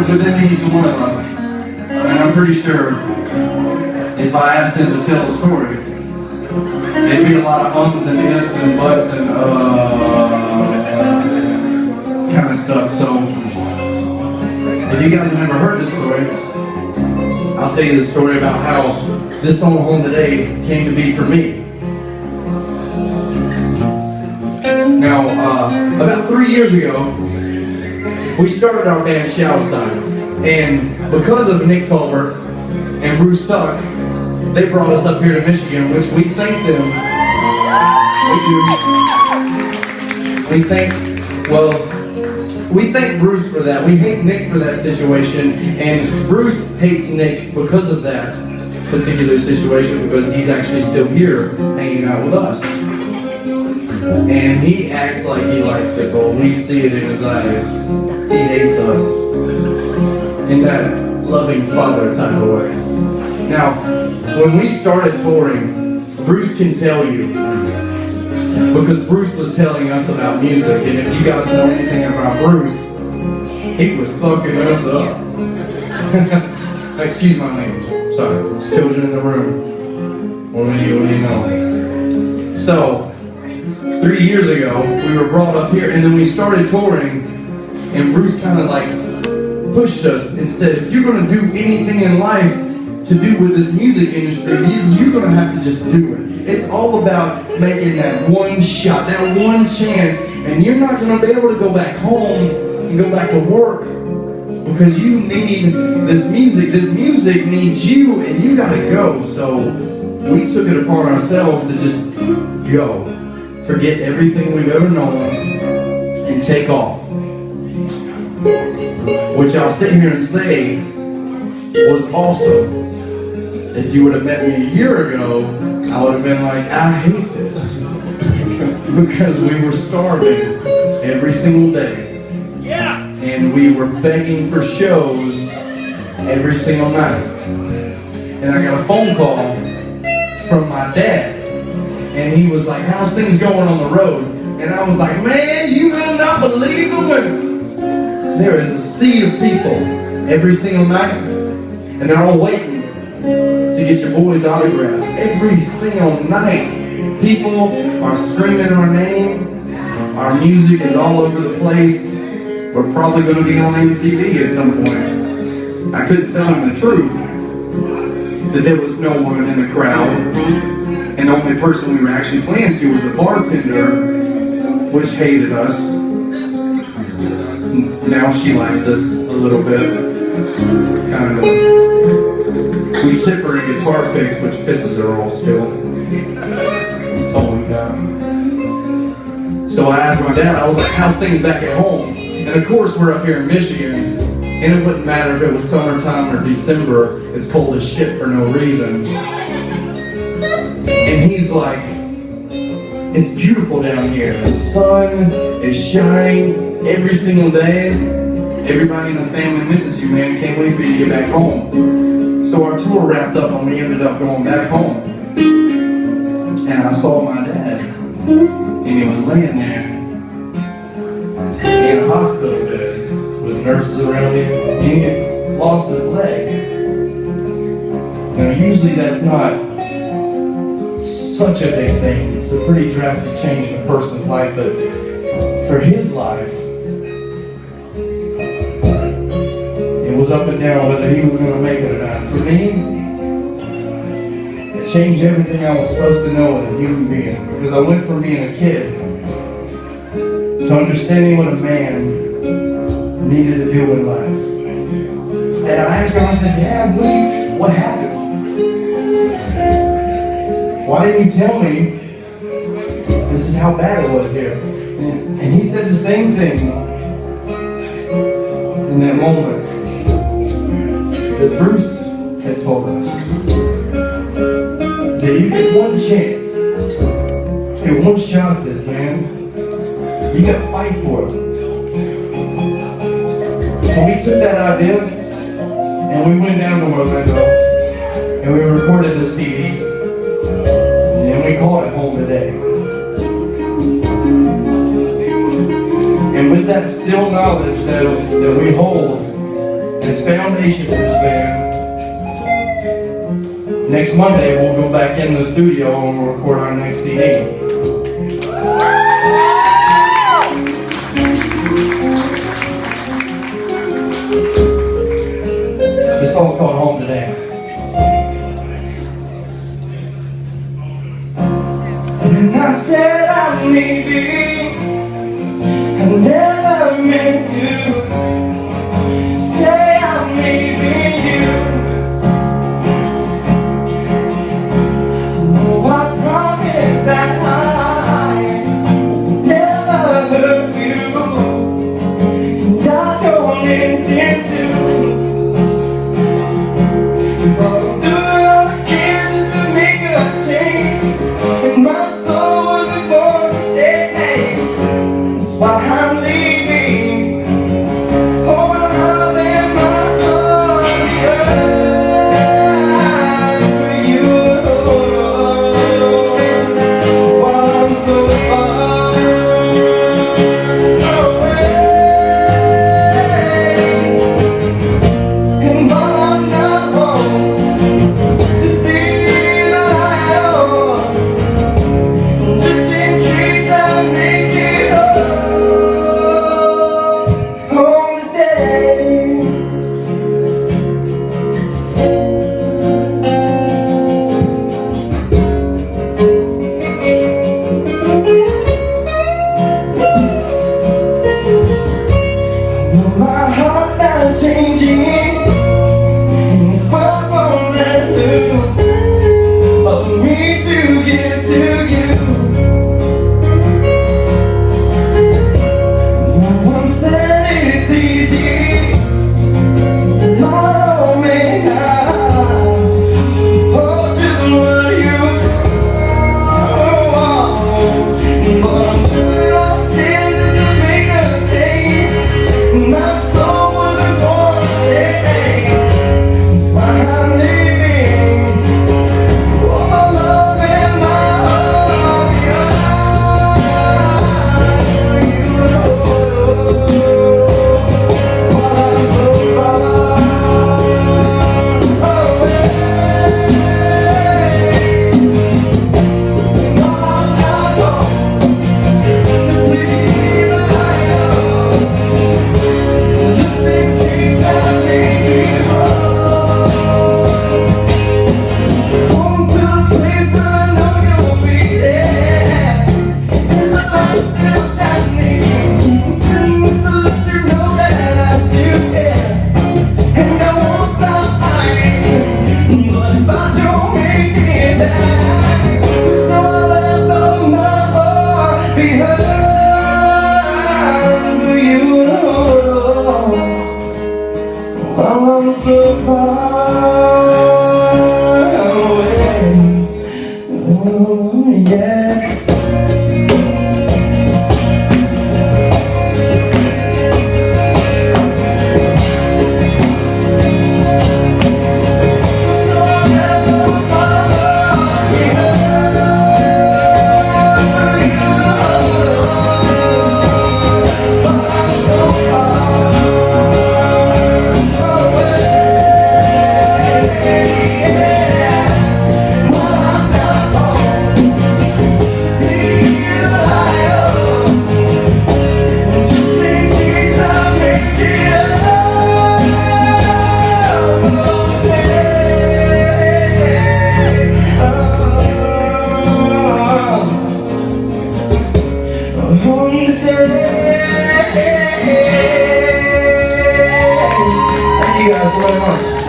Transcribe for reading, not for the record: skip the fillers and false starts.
within each one of us. And I'm pretty sure if I asked them to tell a story, there'd be a lot of ums and ifs and buts and kind of stuff. So if you guys have never heard this story, I'll tell you the story about how this song Home Today came to be for me. Now, about 3 years ago, we started our band Shoutstein. And because of Nick Tolbert and Bruce Tuck, they brought us up here to Michigan, which we thank them. We thank Bruce for that. We hate Nick for that situation, and Bruce hates Nick because of that particular situation, because he's actually still here hanging out with us. And he acts like he likes it, but we see it in his eyes. He hates us in that loving father type of way. Now, when we started touring, Bruce can tell you, because Bruce was telling us about music, and if you guys know anything about Bruce, he was fucking us up. Excuse my language. Sorry, there's children in the room. What do you know? So, 3 years ago, we were brought up here, and then we started touring, and Bruce kind of like pushed us and said, if you're going to do anything in life to do with this music industry, you're going to have to just do it. It's all about making that one shot, that one chance, and you're not going to be able to go back home and go back to work, because you need this music. This music needs you, and you got to go. So we took it upon ourselves to just go. Forget everything we've ever known and take off. Which I'll sit here and say was awesome. If you would have met me a year ago, I would have been like, I hate this. Because we were starving every single day. Yeah. And we were begging for shows every single night. And I got a phone call from my dad. And he was like, how's things going on the road? And I was like, man, you will not believe the way. There is a sea of people every single night. And they're all waiting to get your boy's autograph. Every single night, people are screaming our name. Our music is all over the place. We're probably going to be on MTV at some point. I couldn't tell him the truth, that there was no one in the crowd. And the only person we were actually playing to was the bartender, which hated us. Now she likes us a little bit. Kind of. We tip her in guitar picks, which pisses her off still. That's all we got. So I asked my dad, I was like, how's things back at home? And of course we're up here in Michigan, and it wouldn't matter if it was summertime or December, it's cold as shit for no reason. And he's like, it's beautiful down here. The sun is shining every single day. Everybody in the family misses you, man. Can't wait for you to get back home. So our tour wrapped up and we ended up going back home. And I saw my dad. And he was laying there in a hospital bed with nurses around him. And he had lost his leg. Now usually that's not such a big thing. It's a pretty drastic change in a person's life, but for his life, it was up and down whether he was going to make it or not. For me, it changed everything I was supposed to know as a human being, because I went from being a kid to understanding what a man needed to do in life. And I asked him, I said, Dad, what happened? Why didn't you tell me this is how bad it was here? And he said the same thing in that moment that Bruce had told us. He said, you get one chance. You get one shot at this, man. You gotta fight for it. So we took that idea and we went down to Orlando and we recorded this CD. And we call it Home Today. And with that still knowledge that we hold foundation for this band. Next Monday, we'll go back in the studio and we'll record our next CD. This song's called Home Today. When I said I'm leaving, I never meant to say I'm leaving you. Oh, I promise that I will never hurt you, and I don't intend to. But I'll do it all again just to make a change. And my soul wasn't born to stay. That's why I'm leaving. Oh, my love and my heart behind for you. While I'm so far away, and while I'm not home, just leave the light on, just in case I make it home today. My heart's not changing, and this world won't let go of me to get to you. No one said it's easy, tomorrow may not hold just what you want. But I'm doing all this to make a change. My soul wasn't born to stay. That's why I'm leaving. Oh, my love and my heart behind you. While I'm so far away, and all I'm not home, just leave the light on, just in case I make it home to the place where I know you'll be there. There's a light still shining, seems to let you know that I still care, and I won't stop fighting. But if I don't make it back, just know I left all my heart behind for you. While I'm so far away, oh yeah. Just know I left all my heart behind for you. While I'm so far away, yeah. While I'm not home, see the light on, just in case I make it home today. Thank you guys very much.